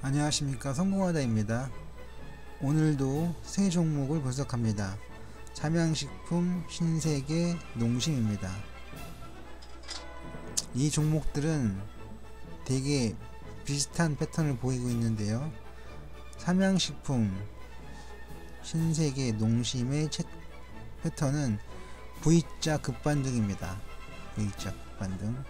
안녕하십니까, 성공하다입니다. 오늘도 새 종목을 분석합니다. 삼양식품, 신세계, 농심입니다. 이 종목들은 되게 비슷한 패턴을 보이고 있는데요. 삼양식품, 신세계, 농심의 패턴은 V자 급반등입니다. V자 급반등.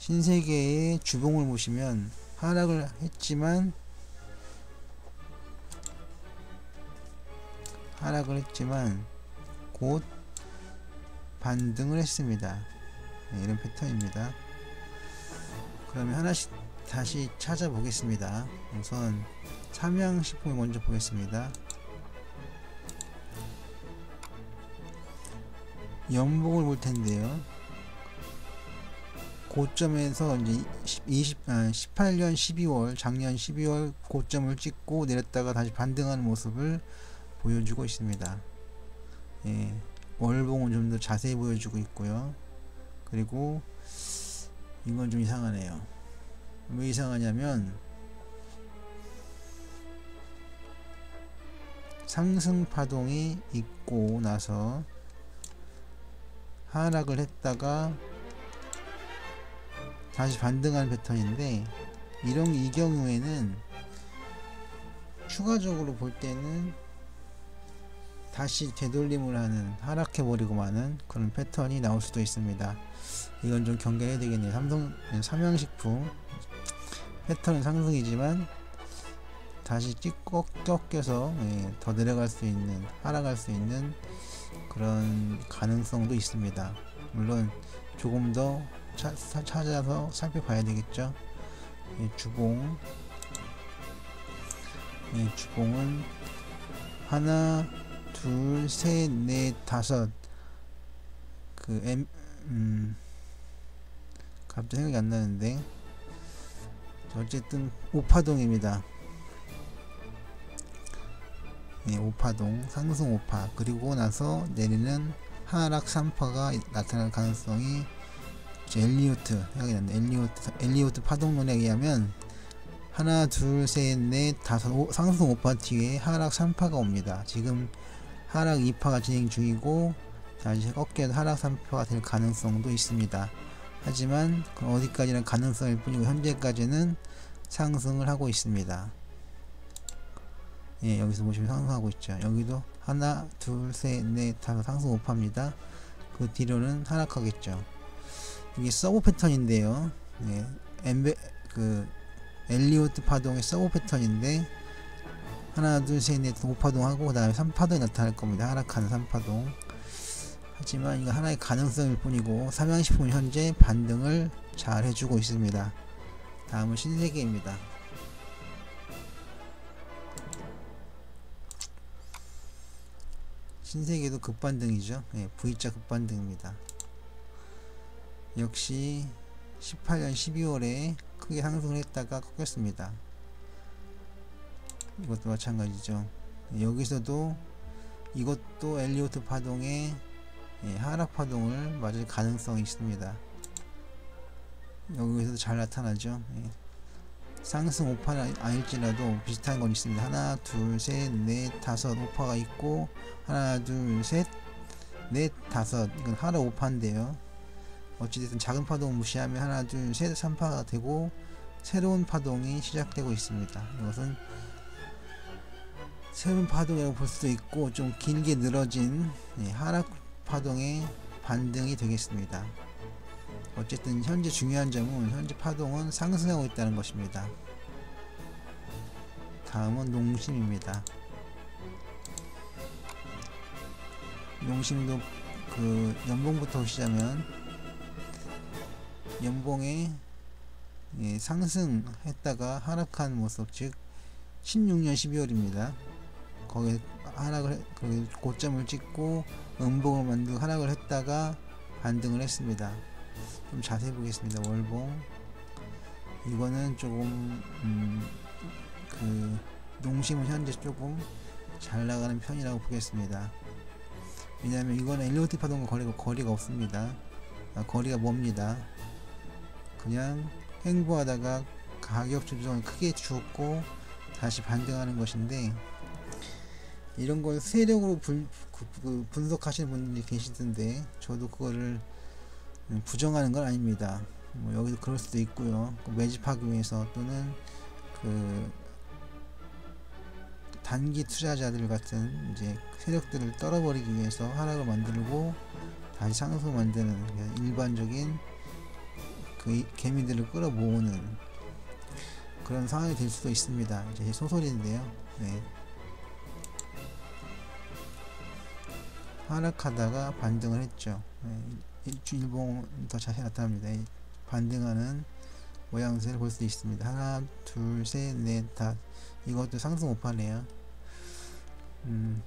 신세계의 주봉을 보시면 하락을 했지만 곧 반등을 했습니다. 네, 이런 패턴입니다. 그러면 하나씩 다시 찾아보겠습니다. 우선 삼양식품을 먼저 보겠습니다. 연봉을 볼 텐데요. 고점에서 이제 18년 12월, 작년 12월 고점을 찍고 내렸다가 다시 반등하는 모습을 보여주고 있습니다. 예, 월봉은 좀 더 자세히 보여주고 있고요. 그리고 이건 좀 이상하네요. 왜 이상하냐면 상승 파동이 있고 나서 하락을 했다가 다시 반등하는 패턴인데, 이 경우에는 추가적으로 볼 때는 다시 되돌림을 하는, 하락해 버리고 마는 그런 패턴이 나올 수도 있습니다. 이건 좀 경계해야 되겠네요. 삼양식품 패턴은 상승이지만 다시 꺾여서 더 내려갈 수 있는, 하락할 수 있는 그런 가능성도 있습니다. 물론 조금 더 찾아서 살펴봐야 되겠죠. 주봉, 주봉은 하나, 둘, 셋, 넷, 다섯. 갑자기 생각이 안 나는데, 어쨌든 5파동입니다. 5파동, 상승 5파, 그리고 나서 내리는 하락 3파가 나타날 가능성이, 엘리오트 파동론에 의하면 하나, 둘, 셋, 넷, 다섯, 상승 5파 뒤에 하락 3파가 옵니다. 지금 하락 2파가 진행 중이고 다시 꺾여서 하락 3파가 될 가능성도 있습니다. 하지만 어디까지나 가능성일 뿐이고 현재까지는 상승을 하고 있습니다. 여기서 보시면 상승하고 있죠. 여기도 하나, 둘, 셋, 넷, 다섯, 상승 5파입니다. 그 뒤로는 하락하겠죠. 이게 서브 패턴인데요. 엘리오트 파동의 서브 패턴인데, 하나, 둘, 셋, 넷, 5파동하고 그 다음에 3파동이 나타날 겁니다. 하락하는 3파동. 하지만 이거 하나의 가능성일 뿐이고, 삼양식품은 현재 반등을 잘 해주고 있습니다. 다음은 신세계입니다. 신세계도 급반등이죠. V자 급반등입니다. 역시 18년 12월에 크게 상승을 했다가 꺾였습니다. 이것도 마찬가지죠. 여기서도 이것도 엘리오트 파동의 하락 파동을 맞을 가능성이 있습니다. 여기서도 잘 나타나죠. 상승 5파는 아닐지라도 비슷한 건 있습니다. 하나, 둘, 셋, 넷, 다섯 5파가 있고, 하나, 둘, 셋, 넷, 다섯. 이건 하락 5파인데요. 어찌됐든 작은 파동 무시하면 하나, 둘, 셋, 3파가 되고 새로운 파동이 시작되고 있습니다. 이것은 새로운 파동이라고 볼 수도 있고, 좀 길게 늘어진 하락 파동의 반등이 되겠습니다. 어쨌든 현재 중요한 점은 현재 파동은 상승하고 있다는 것입니다. 다음은 농심입니다. 농심도 연봉부터 보시자면 연봉에 상승했다가 하락한 모습, 즉 16년 12월입니다. 거기에 고점을 찍고 음봉을 만들고 하락을 했다가 반등을 했습니다. 좀 자세히 보겠습니다. 월봉, 이거는 조금 농심은 현재 조금 잘 나가는 편이라고 보겠습니다. 왜냐하면 이거는 엘리오트 파동과 거리가 없습니다. 거리가 멉니다. 그냥 횡보하다가 가격 조정을 크게 주었고 다시 반등하는 것인데, 이런 걸 세력으로 분석하시는 분들이 계시던데 저도 그거를 부정하는 건 아닙니다. 뭐 여기도 그럴 수도 있고요. 매집하기 위해서 또는 그 단기 투자자들 같은 이제 세력들을 떨어버리기 위해서 하락을 만들고 다시 상승을 만드는 일반적인 그 개미들을 끌어모으는 그런 상황이 될 수도 있습니다. 이제 소설인데요. 네. 하락하다가 반등을 했죠. 네. 일봉 더 자세히 나타납니다. 반등하는 모양새를 볼 수 있습니다. 하나, 둘, 셋, 넷, 다. 이것도 상승 오파네요.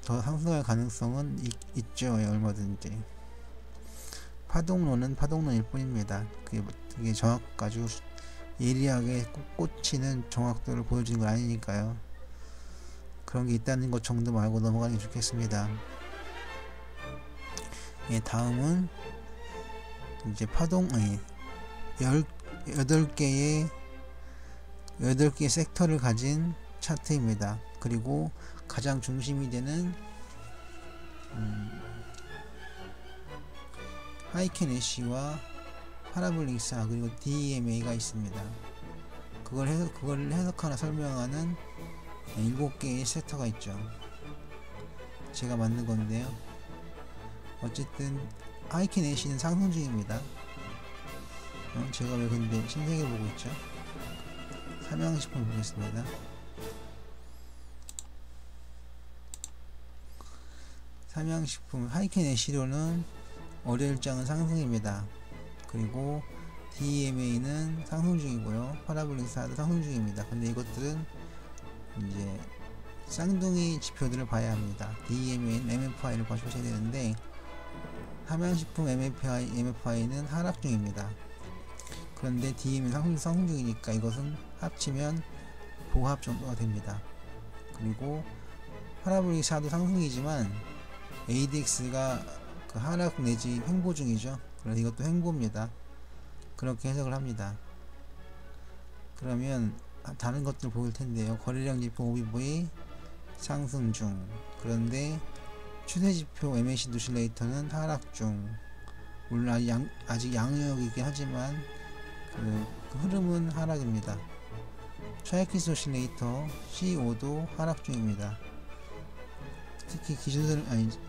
더 상승할 가능성은 있죠. 얼마든지. 파동론은 파동론일 뿐입니다. 그게 아주 예리하게 꽂히는 정확도를 보여주는 건 아니니까요. 그런 게 있다는 것 정도 알고 넘어가는 게 좋겠습니다. 예, 다음은 이제 파동 8개의 섹터를 가진 차트입니다. 그리고 가장 중심이 되는 하이켄 애쉬와 파라볼릭사 그리고 DEMA가 있습니다. 그걸 해석하나 설명하는 7개의 섹터가 있죠. 제가 만든 건데요. 어쨌든 하이켄 애쉬는 상승 중입니다. 제가 왜 근데 신세계를 보고 있죠? 삼양식품을 보겠습니다. 삼양식품 하이켄 애쉬로는 월요일장은 상승입니다. 그리고 DMA는 상승 중이고요. 파라볼릭사도 상승 중입니다. 근데 이것들은 이제 쌍둥이 지표들을 봐야 합니다. DMA는 MFI를 보셔야 되는데 삼양식품 MFI는 하락 중입니다. 그런데 DMA는 상승 중이니까 이것은 합치면 보합 정도가 됩니다. 그리고 파라볼릭사도 상승이지만 ADX가 그 하락 내지 횡보 중이죠. 그래서 이것도 횡보입니다. 그렇게 해석을 합니다. 그러면 다른 것들 보일 텐데요. 거래량 지표 OBV 상승 중. 그런데 추세 지표 MACD 오실레이터는 하락 중. 물론 아직 양역이긴 하지만 그 흐름은 하락입니다. 차익키스 오실레이터 C5도 하락 중입니다. 특히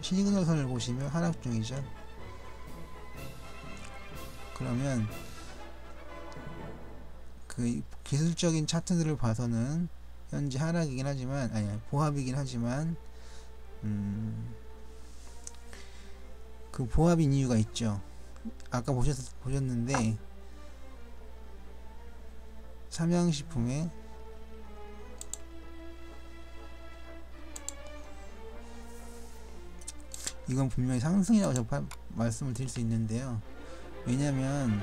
시그널선을 보시면 하락 중이죠. 그러면 그 기술적인 차트들을 봐서는 현재 하락이긴 하지만 보합이긴 하지만 그 보합인 이유가 있죠. 아까 보셨는데 삼양식품에 이건 분명히 상승이라고 제가 말씀을 드릴 수 있는데요. 왜냐면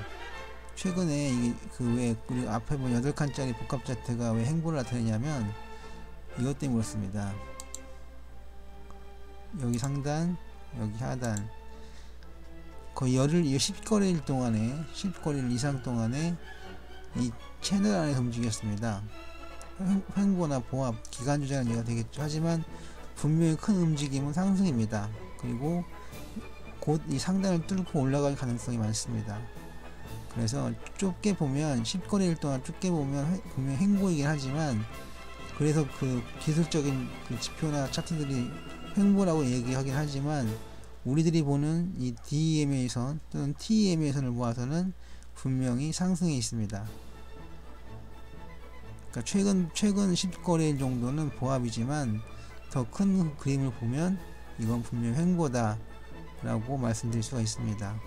최근에 이게 왜 우리 앞에 본 8칸짜리 복합 차트가 왜 횡보를 나타내냐면 이것 때문에 그렇습니다. 여기 상단, 여기 하단 거의 10거래일 동안에 10거래일 이상 동안에 이 채널 안에서 움직였습니다. 횡보나 보합, 기간 조정은 얘가 되겠죠. 하지만 분명히 큰 움직임은 상승입니다. 그리고 곧 이 상단을 뚫고 올라갈 가능성이 많습니다. 그래서 좁게 보면 10거래일 동안 좁게 보면 분명히 횡보이긴 하지만 그래서 그 기술적인 그 지표나 차트들이 횡보라고 얘기하긴 하지만 우리들이 보는 이 DEMA 선 또는 TEMA 선을 모아서는 분명히 상승에 있습니다. 그러니까 최근 10거래일 정도는 보합이지만 더 큰 그림을 보면 이건 분명 횡보다 라고 말씀드릴 수가 있습니다.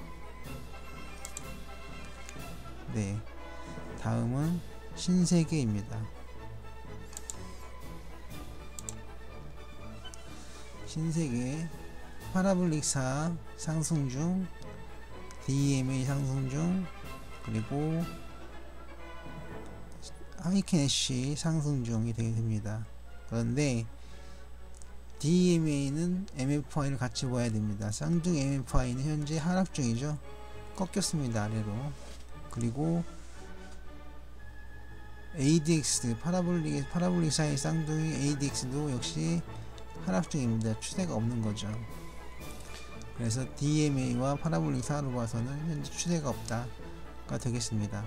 네, 다음은 신세계입니다. 신세계 파라볼릭사 상승 중, DMA 상승 중, 그리고 하이켄 애쉬 상승 중이 되게 됩니다. 그런데 DMA는 MFI를 같이 봐야 됩니다. 쌍둥이 MFI는 현재 하락 중이죠. 꺾였습니다. 아래로. 그리고 ADX 파라볼릭 사이 쌍둥이 ADX도 역시 하락 중입니다. 추세가 없는 거죠. 그래서 DMA와 파라볼릭 사로 봐서는 현재 추세가 없다가 되겠습니다.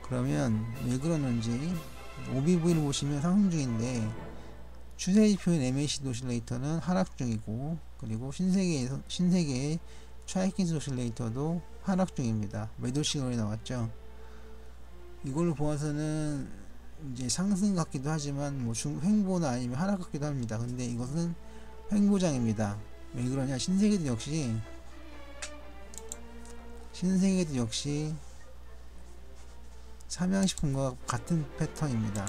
그러면 왜 그러는지 OBV를 보시면 상승 중인데 추세지표인 MACD 오실레이터는 하락 중이고, 그리고 신세계의 차이킨스 오실레이터도 하락 중입니다. 매도 시그널이 나왔죠. 이걸 보아서는 이제 상승 같기도 하지만 뭐 횡보나 아니면 하락 같기도 합니다. 근데 이것은 횡보장입니다. 왜 그러냐? 신세계도 역시 삼양식품과 같은 패턴입니다.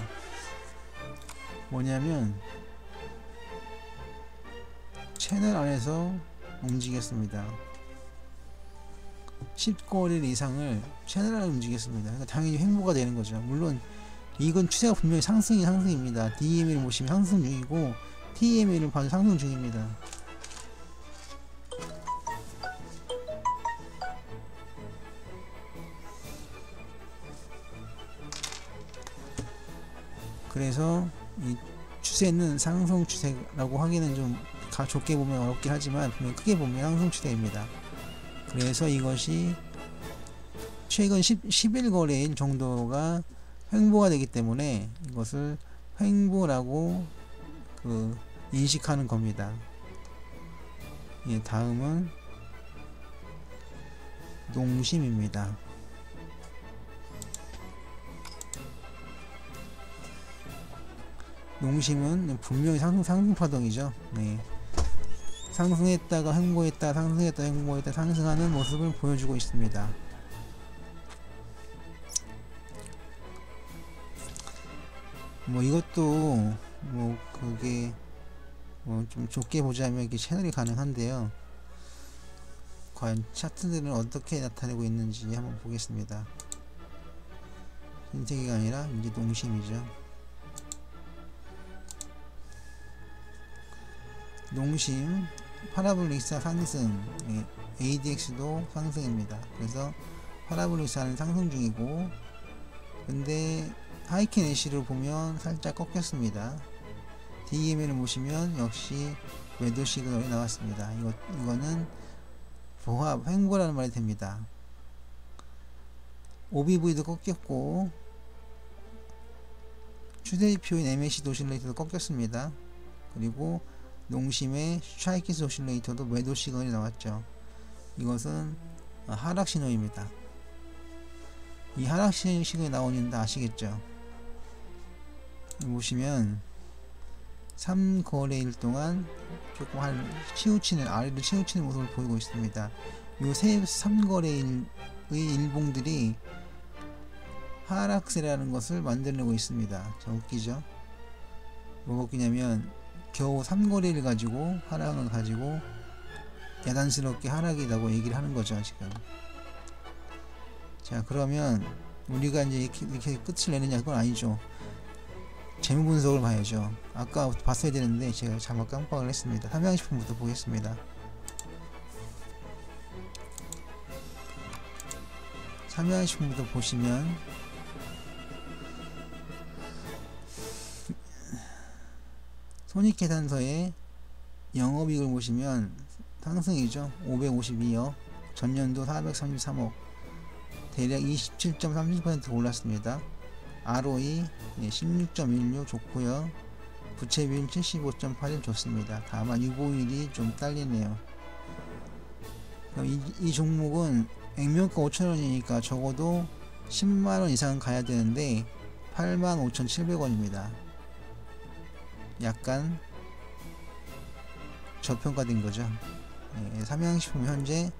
뭐냐면 채널 안에서 움직였습니다. 10거래일 이상을 채널 안에 움직였습니다. 그러니까 당연히 횡보가 되는 거죠. 물론 이건 추세가 분명히 상승입니다. DMA를 보시면 상승 중이고 TMA를 봐도 상승 중입니다. 그래서 이 추세는 상승 추세라고 하기는 좀 좁게 보면 어렵긴 하지만 분명 크게 보면 상승 추세입니다. 그래서 이것이 최근 11거래일 정도가 횡보가 되기 때문에 이것을 횡보라고 인식하는 겁니다. 예, 다음은 농심입니다. 농심은 분명히 상승 파동이죠. 네. 상승했다가 횡보했다, 상승했다, 횡보했다, 상승하는 모습을 보여주고 있습니다. 뭐 이것도 뭐 그게 뭐 좀 좁게 보자면 이게 채널이 가능한데요. 과연 차트들은 어떻게 나타내고 있는지 한번 보겠습니다. 신세계가 아니라 이제 농심이죠. 농심 파라볼릭사 상승, ADX도 상승입니다. 그래서 파라볼릭사는 상승 중이고, 근데 하이켄 애쉬를 보면 살짝 꺾였습니다. DMA를 보시면 역시 매도 시그널이 나왔습니다. 이거는 보합 횡보라는 말이 됩니다. OBV도 꺾였고 추세지표인 MACD 오실레이터도 꺾였습니다. 그리고 농심의 샤이키스 오실레이터도 매도 시그널이 나왔죠. 이것은 하락 신호입니다. 이 하락 시그널이 나오는데 아시겠죠? 보시면 3거래일 동안 조금 아래를 치우치는 모습을 보이고 있습니다. 이 3거래일의 일봉들이 하락세라는 것을 만들어내고 있습니다. 자, 웃기죠? 뭐가 웃기냐면 겨우 3거래일 가지고 하락을 가지고 야단스럽게 하락이라고 얘기를 하는 거죠, 지금. 자, 그러면 우리가 이제 이렇게 끝을 내느냐, 그건 아니죠. 재무 분석을 봐야죠. 아까 봤어야 되는데 제가 잘못 깜빡을 했습니다. 삼양식품부터 보겠습니다. 삼양식품부터 보시면 손익계산서의 영업이익을 보시면 상승이죠. 552억, 전년도 433억, 대략 27.30% 올랐습니다. ROE 16.16 좋고요. 부채비율 75.81 좋습니다. 다만 유보율이 좀 딸리네요. 이 종목은 액면가 5,000원이니까 적어도 10만원 이상 가야 되는데 85,700원입니다. 약간 저평가된 거죠. 삼양식품 현재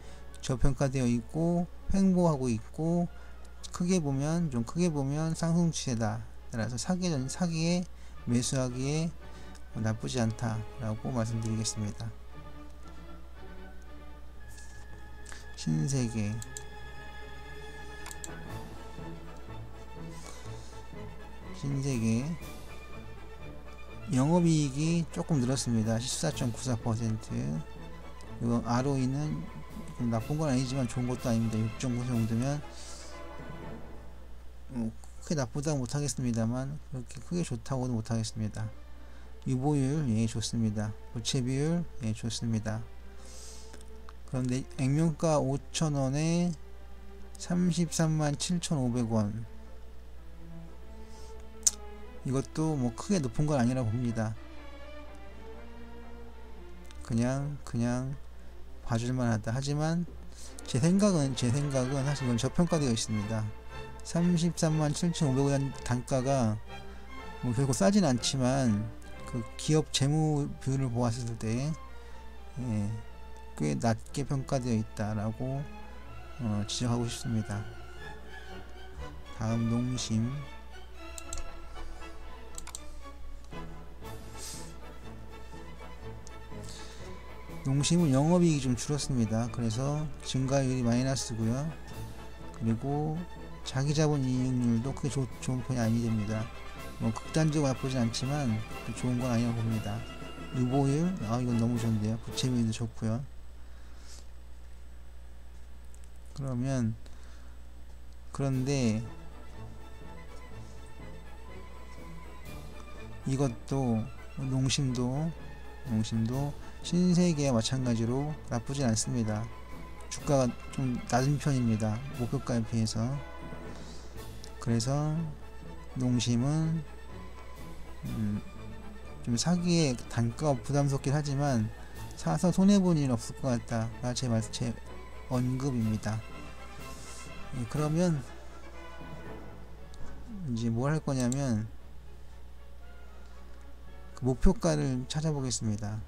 저평가되어 있고 횡보하고 있고, 크게 보면 상승 추세다. 따라서 사기에 매수하기에 나쁘지 않다라고 말씀드리겠습니다. 신세계 영업이익이 조금 늘었습니다. 14.94%. 그리고 ROE는 나쁜 건 아니지만 좋은 것도 아닙니다. 6.9 정도면 크게 나쁘다고 못하겠습니다만 그렇게 크게 좋다고도 못하겠습니다. 유보율 예 좋습니다. 부채 비율 예 좋습니다. 그런데 액면가 5,000원에 33만 7,500원, 이것도 뭐 크게 높은 건 아니라고 봅니다. 그냥 봐줄만 하다. 하지만 제 생각은 사실 이건 저평가되어 있습니다. 33만 7,500원 단가가 뭐 결국 싸진 않지만 그 기업 재무 비율을 보았을 때 예, 꽤 낮게 평가되어 있다라고 지적하고 싶습니다. 다음 농심. 농심은 영업이익이 좀 줄었습니다. 그래서 증가율이 마이너스고요. 그리고 자기자본 이익률도 크게 좋은 편이 아니 됩니다. 뭐 극단적으로 나쁘진 않지만 좋은 건 아니라고 봅니다. 유보율 이건 너무 좋은데요. 부채비율도 좋고요. 그런데 이것도 농심도 신세계와 마찬가지로 나쁘진 않습니다. 주가가 좀 낮은 편입니다. 목표가에 비해서. 그래서 농심은 좀 사기에 단가가 부담스럽긴 하지만 사서 손해본 일은 없을 것 같다가 제 언급입니다. 그러면 이제 뭘 할 거냐면 그 목표가를 찾아보겠습니다.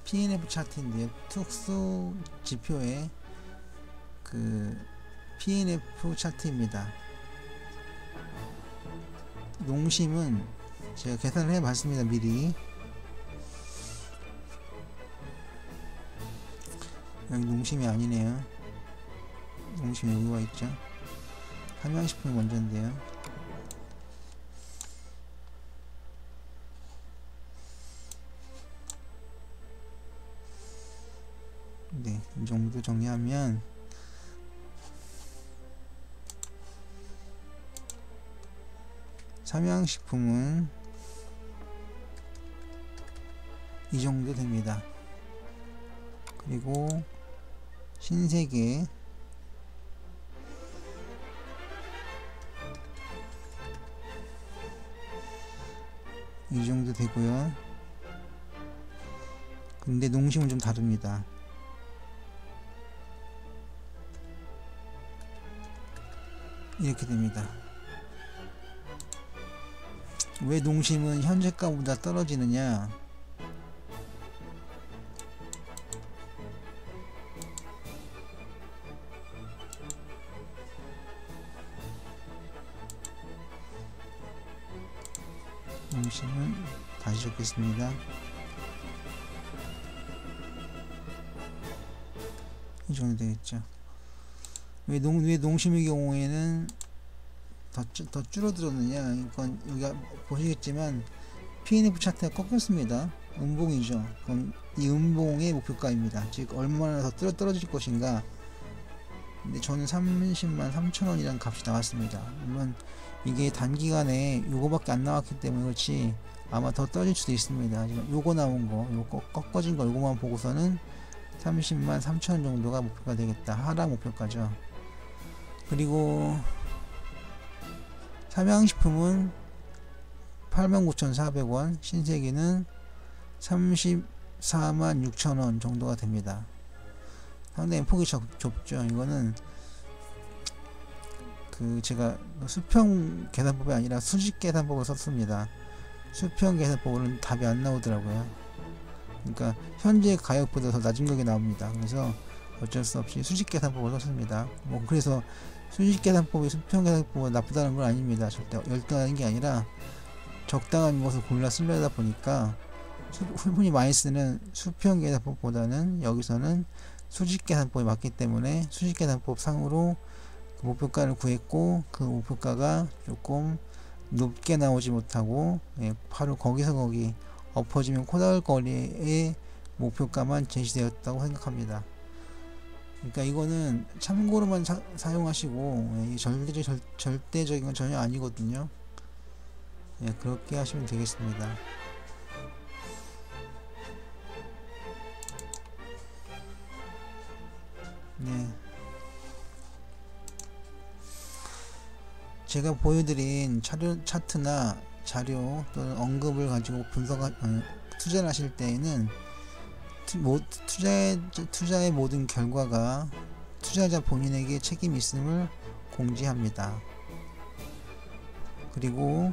PNF 차트인데요. 특수 지표의 그 PNF 차트입니다. 농심은 제가 계산을 해봤습니다. 미리. 여기 농심이 아니네요. 농심이 여기 와 있죠. 삼양식품이 먼저인데요. 네, 이 정도 정리하면 삼양식품은 이 정도 됩니다. 그리고 신세계 이 정도 되고요. 근데 농심은 좀 다릅니다. 이렇게 됩니다. 왜 농심은 현재가보다 떨어지느냐? 농심은 다시 적겠습니다. 이 정도 되겠죠. 왜 농심의 경우에는 더 줄어들었느냐? 이건 여기 보시겠지만 PNF 차트가 꺾였습니다. 음봉이죠. 그럼 이 음봉의 목표가입니다. 즉 얼마나 더 떨어질 것인가. 근데 저는 30만 3천원이라는 값이 나왔습니다. 물론 이게 단기간에 요거밖에 안 나왔기 때문에 그렇지 아마 더 떨어질 수도 있습니다. 하지만 요거 나온 거, 요거 꺾어진 거 요거만 보고서는 30만 3천원 정도가 목표가 되겠다. 하락 목표가죠. 그리고 삼양식품은 89,400원, 신세계는 34만 6천원 정도가 됩니다. 상당히 폭이 좁죠. 이거는 그 제가 수평 계산법이 아니라 수직 계산법을 썼습니다. 수평 계산법은 답이 안 나오더라고요. 그러니까 현재 가격보다 더 낮은 가격이 나옵니다. 그래서 어쩔 수 없이 수직 계산법을 썼습니다. 뭐 그래서 수직 계산법이 수평 계산법보다 나쁘다는 건 아닙니다. 절대 열등하는 게 아니라 적당한 것을 골라 쓰려다 보니까 흔히 많이 쓰는 수평 계산법보다는 여기서는 수직 계산법이 맞기 때문에 수직 계산법 상으로 그 목표가를 구했고, 그 목표가가 조금 높게 나오지 못하고 바로 거기서 거기 엎어지면 코다울 거리의 목표가만 제시되었다고 생각합니다. 그러니까 이거는 참고로만 사용하시고 이 절대적인 건 전혀 아니거든요. 예, 그렇게 하시면 되겠습니다. 네, 제가 보여드린 차트나 자료 또는 언급을 가지고 투자를 하실 때에는 투자의 모든 결과가 투자자 본인에게 책임이 있음을 공지합니다. 그리고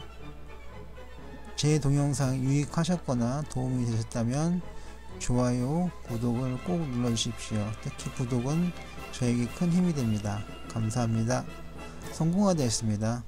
제 동영상 유익하셨거나 도움이 되셨다면 좋아요, 구독을 꼭 눌러주십시오. 특히 구독은 저에게 큰 힘이 됩니다. 감사합니다. 성공하되었습니다.